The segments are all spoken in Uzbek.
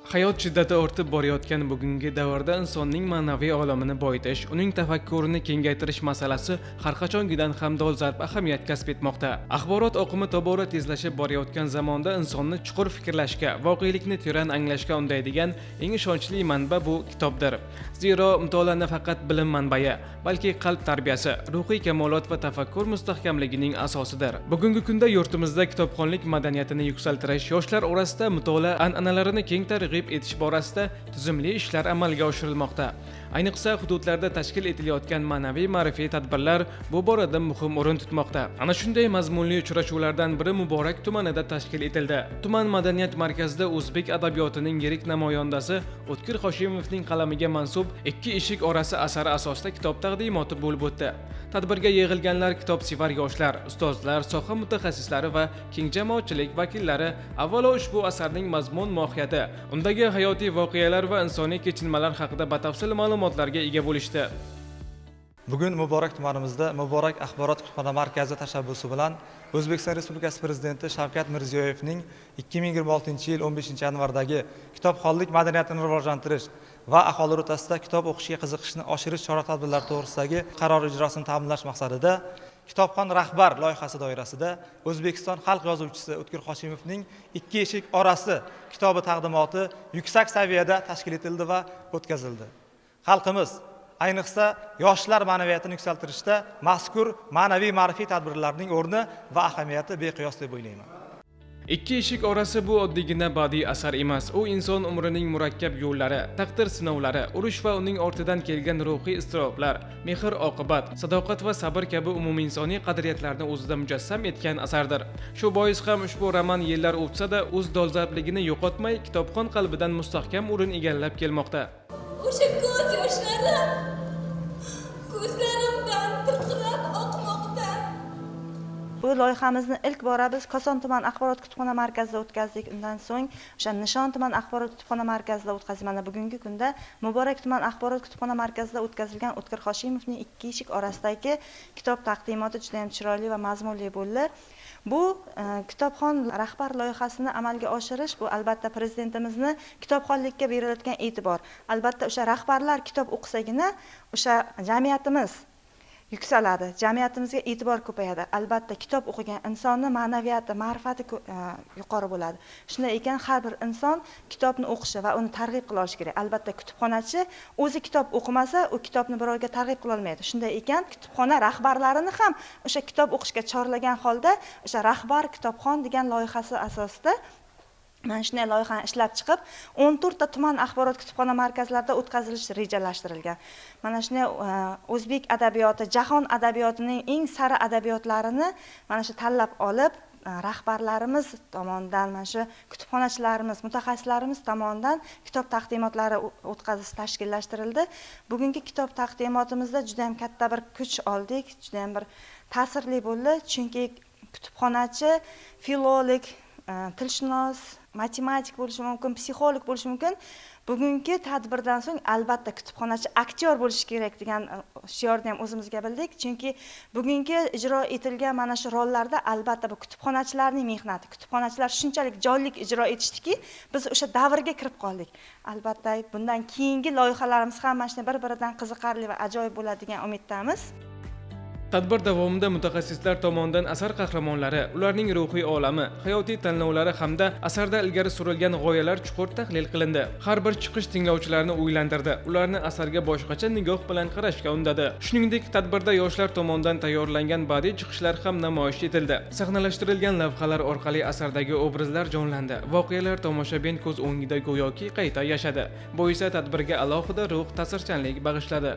Hayot shiddati ortib borayotgan bugungi davrda insonning ma'naviy olamini boyitish, uning tafakkurini kengaytirish masalasi har qachongidan ham dolzarb ahamiyat kasb etmoqda. Axborot oqimi tobora tezlashib borayotgan zamonda insonni chuqur fikrlashga, voqelikni teran anglashga undaydigan eng ishonchli manba bu kitobdir. Zero mutolaa nafaqat bilim manbai, balki qalb tarbiyasi, ruhiy kamolot va tafakkur mustahkamligining asosidir. Bugungi kunda yurtimizda kitobxonlik madaniyatini yuksaltirish, yoshlar orasida mutolaa an'analarini keng targ'ib etish borasida tizimli ishlar amalga oshirilmoqda. Ayniqsa hududlarda tashkil etilayotgan ma'naviy ma'rifiy tadbirlar bu borada muhim o'rin tutmoqda. Ana shunday mazmunli uchrashuvlardan biri Muborak tumanida tashkil etildi. Tuman madaniyat markazida o'zbek adabiyotining yirik namoyandasi O'tkir Hoshimovning qalamiga mansub Ikki eshik orasi asari asosida kitob taqdimoti bo'lib o'tdi. Tadbirga yig'ilganlar kitobsevar yoshlar, ustozlar, soha mutaxassislari va keng jamoatchilik vakillari avvalo ushbu asarning mazmun mohiyati, undagi hayotiy voqealar va insoniy kechinmalar haqida batafsil ma'lumotlarga ega bo'lishdi. Bugun Muborak tumanimizda Muborak axborot kutubxona markazi tashabbusi bilan O'zbekiston Respublikasi Prezidenti Shavkat Mirziyoyevning 2026-yil 15-yanvardagi kitobxonlik madaniyatini rivojlantirish va aholi o'rtasida kitob o'qishga qiziqishni oshirish chora-tadbirlari to'g'risidagi qaror ijrosini ta'minlash maqsadida Kitobxon rahbar loyihasi doirasida O'zbekiston xalq yozuvchisi O'tkir Hoshimovning Ikki eshik orasi kitobi taqdimoti yuksak saviyada tashkil etildi va o'tkazildi. Xalqimiz, ayniqsa yoshlar ma'naviyatini yuksaltirishda mazkur ma'naviy ma'rifiy tadbirlarning o'rni va ahamiyati beqiyos deb o'ylayman. Ikki eshik orasi bu oddiygina badiiy asar emas. U inson umrining murakkab yo'llari, taqdir sinovlari, urush va uning ortidan kelgan ruhiy iztiroblar, mehr-oqibat, sadoqat va sabr kabi umuminsoniy qadriyatlarni o'zida mujassam etgan asardir. Shu bois ham ushbu roman yillar o'tsa-da, o'z dolzarbligini yo'qotmay, kitobxon qalbidan mustahkam o'rin egallab kelmoqda. O'sha ko'z yoshlarim ko'zlarimdan tirqirab oqmoqda. Bu loyihamizni ilk bora biz Koson tuman axborot kutubxona markazida o'tkazdik. Undan so'ng o'sha Nishon tuman axborot kutubxona markazida o'tkazdik. Mana bugungi kunda Muborak tuman axborot kutubxona markazida o'tkazilgan O'tkir Hoshimovning Ikki eshik orasidagi kitob taqdimoti juda ham chiroyli va mazmunli bo'ldi. Bu kitobxon rahbar loyihasini amalga oshirish, bu albatta prezidentimizni kitobxonlikka berilayotgan e'tibor. Albatta o'sha rahbarlar kitob o'qisagina o'sha jamiyatimiz yuksaladi, jamiyatimizga e'tibor ko'payadi. Albatta kitob o'qigan insonning ma'naviyati, ma'rifati yuqori bo'ladi. Shunday ekan har bir inson kitobni o'qishi va uni targ'ib qila olishi kerak. Albatta kutubxonachi o'zi kitob o'qimasa, u kitobni birovga targ'ib qila olmaydi. Shunday ekan kutubxona rahbarlarini ham o'sha kitob o'qishga chorlagan holda o'sha rahbar kitobxon degan loyihasi asosida mana shunday loyihani ishlab chiqib 14 ta tuman axborot kutubxona markazlarida o'tkazilishi rejalashtirilgan. Mana shunday o'zbek adabiyoti, jahon adabiyotining eng sara adabiyotlarini mana shu tanlab olib, rahbarlarimiz tomonidan, mana shu kutubxonachilarimiz, mutaxassislarimiz tomonidan kitob taqdimotlari o'tkazish tashkillashtirildi. Bugungi kitob taqdimotimizda juda ham katta bir kuch oldik, juda ham bir ta'sirli bo'ldi, chunki kutubxonachi, filolog, tilshunos, matematik bo'lishi mumkin, psixolog bo'lishi mumkin. Bugungi tadbirdan so'ng albatta kutubxonachi aktyor bo'lishi kerak degan shiorni ham o'zimizga bildik. Chunki bugungi ijro etilgan mana shu rollarda albatta bu kutubxonachilarning mehnati. Kutubxonachilar shunchalik jonli ijro etishdiki, biz o'sha davrga kirib qoldik. Albatta bundan keyingi loyihalarimiz ham mana shunday bir-biridan qiziqarli va ajoyib bo'ladi degan umiddamiz. Tadbir davomida mutaxassislar tomonidan asar qahramonlari, ularning ruhiy olami, hayotiy tanlovlari hamda asarda ilgari surilgan g'oyalar chuqur tahlil qilindi. Har bir chiqish tinglovchilarni o'ylantirdi, ularni asarga boshqacha nigoh bilan qarashga undadi. Shuningdek, tadbirda yoshlar tomonidan tayyorlangan badiiy chiqishlar ham namoyish etildi. Sahnalashtirilgan lavhalar orqali asardagi obrazlar jonlandi. Voqealar tomoshabin ko'z o'ngida go'yoki qayta yashadi. Bu esa tadbirga alohida ruh ta'sirchanlik bag'ishladi.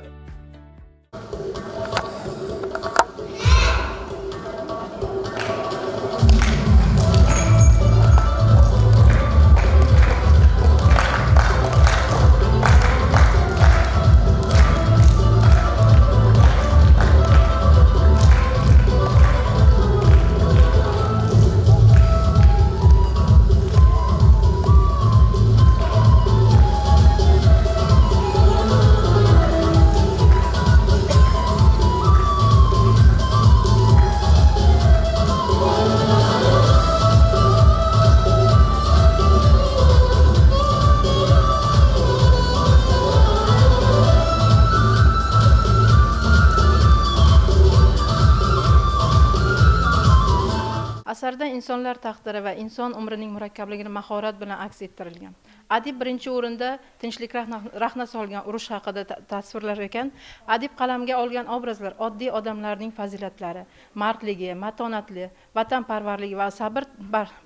Asarda insonlar taqdiri va inson umrining murakkabligini mahorat bilan aks ettirilgan. Adib birinchi o'rinda tinchlik rahna solgan urush haqida tasvirlar ekan, adib qalamga olgan obrazlar oddiy odamlarning fazilatlari, mardligi, matonatli, vatanparvarligi va sabr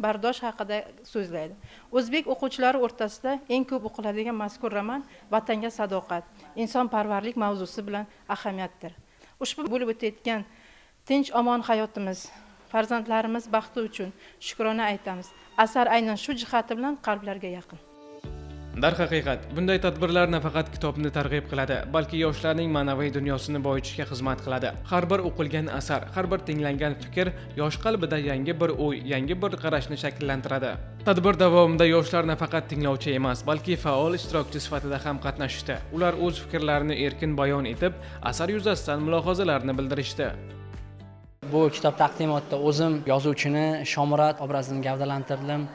bardosh haqida so'zlaydi. O'zbek o'quvchilari o'rtasida eng ko'p o'qiladigan mazkur roman vatanga sadoqat, insonparvarlik mavzusi bilan ahamiyatdir. Ushbu bo'lib o'tayotgan tinch omon hayotimiz, farzandlarimiz baxti uchun shukrona aytamiz. Asar aynan shu jihati bilan qalblarga yaqin. Darhaqiqat, bunday tadbirlar nafaqat kitobni targ'ib qiladi, balki yoshlarning ma'naviy dunyosini boyitishga xizmat qiladi. Har bir o'qilgan asar, har bir tinglangan fikr yosh qalbida yangi bir o'y, yangi bir qarashni shakllantiradi. Tadbir davomida yoshlar nafaqat tinglovchi emas, balki faol ishtirokchi sifatida ham qatnashdi. Ular o'z fikrlarini erkin bayon etib, asar yuzasidan mulohazalarini bildirishdi. Bu kitob taqdimotida o'zim yozuvchini Shomurat obrazini gavdalantirdim.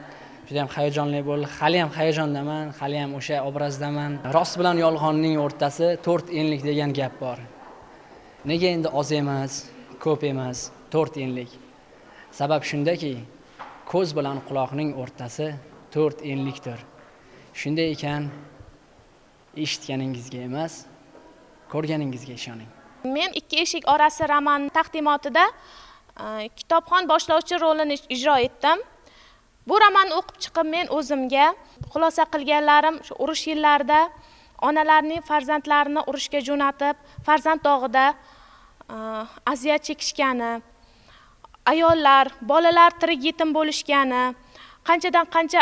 Juda ham hayajonli bo'ldi. Hali ham hayajondaman, hali ham o'sha obrazdaman. Rost bilan yolg'onning o'rtasi 4 enlik degan gap bor. Nega endi oz emas, ko'p emas, 4 enlik? Sabab shundaki, ko'z bilan quloqning o'rtasi 4 enlikdir. Shunday ekan, eshitganingizga emas, ko'rganingizga ishoning. Men ikki eshik orasi roman taqdimotida kitobxon boshlovchi rolini ijro etdim. Bu romanni o'qib chiqib men o'zimga xulosa qilganlarim shu urush yillarida onalarning farzandlarini urushga jo'natib, farzand dog'ida aziyat chekishgani, ayollar, bolalar tirik yetim bo'lishgani, qanchadan qancha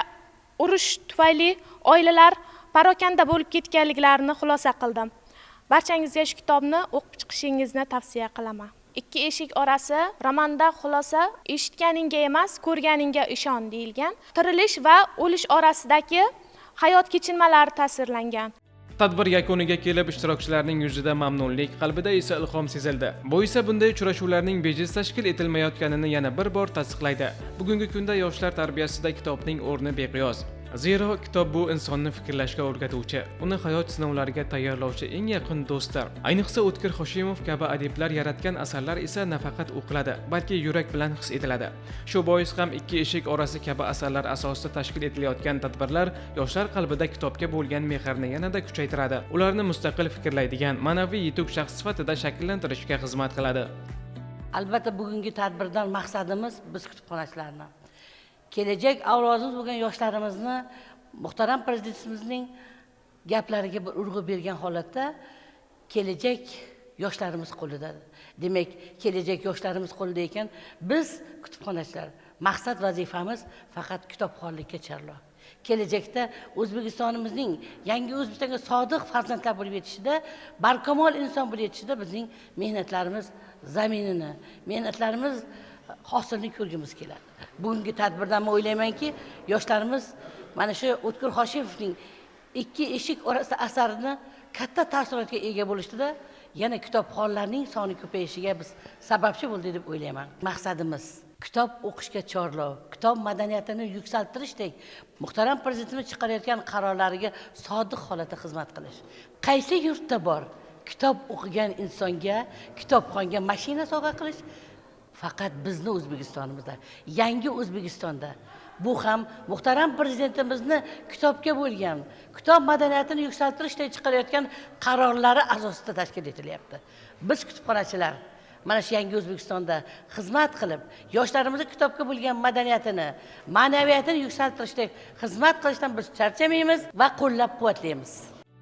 urush tufayli oilalar parokanda bo'lib ketganliklarini xulosa qildim. Barchangizga shu kitobni o'qib chiqishingizni tavsiya qilaman. Ikki eshik orasi romanda xulosa eshitganingga emas, ko'rganingga ishon deyilgan. Tirilish va o'lish orasidagi hayot kechinmalari tasvirlangan. Tadbir yakuniga kelib ishtirokchilarning yuzida mamnunlik, qalbida esa ilhom sezildi. Bu esa bunday uchrashuvlarning bejiz tashkil etilmayotganini yana bir bor tasdiqlaydi. Bugungi kunda yoshlar tarbiyasida kitobning o'rni beqiyos. Zero kitob bu insonni fikrlashga o'rgatuvchi, uni hayot sinovlariga tayyorlovchi eng yaqin do'stdir. Ayniqsa O'tkir Hoshimov kabi adiblar yaratgan asarlar esa nafaqat o'qiladi, balki yurak bilan his etiladi. Shu bois ham ikki eshik orasi kabi asarlar asosida tashkil etilayotgan tadbirlar yoshlar qalbida kitobga bo'lgan mehrni yanada kuchaytiradi. Ularni mustaqil fikrlaydigan, ma'naviy yetuk shaxs sifatida shakllantirishga xizmat qiladi. Albatta bugungi tadbirdan maqsadimiz biz kutubxonachilarni kelajak avlodimiz bo'lgan yoshlarimizni muhtaram prezidentimizning gaplariga bir urg'u bergan holatda kelajak yoshlarimiz qo'lida. Demak, kelajak yoshlarimiz qo'lida ekan, biz kutubxonachilar maqsad vazifamiz faqat kitobxonlikka chorloq. Kelajakda O'zbekistonimizning yangi O'zbekistonga sodiq farzandlar bo'lib yetishida, barkamol inson bo'lib yetishida bizning mehnatlarimiz zaminini, mehnatlarimiz hosilni ko'rgimiz keladi. Bugungi tadbirdan men o'ylaymanki, yoshlarimiz mana shu O'tkir Hoshimovning ikki eshik orasida asarini katta ta'sirotga ega bo'lishdida, yana kitobxonlarning soni ko'payishiga biz sababchi bo'ldi deb o'ylayman. Maqsadimiz kitob o'qishga chorlov, kitob madaniyatini yuksaltirishdek muhtaram prezidentimiz chiqarayotgan qarorlariga sodiq holatda xizmat qilish. Qaysi yurtda bor kitob o'qigan insonga, kitobxonga mashina sovg'a qilish? Faqat bizni O'zbekistonimizda, yangi O'zbekistonda. Bu ham muhtaram prezidentimizni kitobga bo'lgan, kitob madaniyatini yuksaltirishda chiqarayotgan qarorlari asosida tashkil etilyapti. Biz kutubxonachilar mana shu yangi O'zbekistonda xizmat qilib, yoshlarimizni kitobga bo'lgan madaniyatini, ma'naviyatini yuksaltirishda xizmat qilishdan biz charchamaymiz va qo'llab-quvvatlaymiz.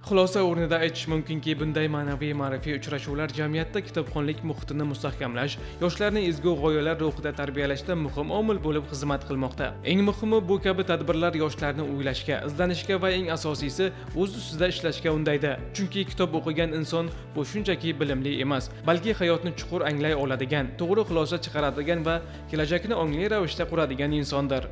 Xulosa o'rnida aytish mumkinki, bunday ma'naviy ma'rifiy uchrashuvlar jamiyatda kitobxonlik muhitini mustahkamlash, yoshlarni ezgu g'oyalar ruhida tarbiyalashda muhim omil bo'lib xizmat qilmoqda. Eng muhimi, bu kabi tadbirlar yoshlarni o'ylashga, izlanishga va eng asosiysi o'z ustida ishlashga undaydi. Chunki kitob o'qigan inson bu shunchaki bilimli emas, balki hayotni chuqur anglay oladigan, to'g'ri xulosa chiqaradigan va kelajakni ongli ravishda quradigan insondir.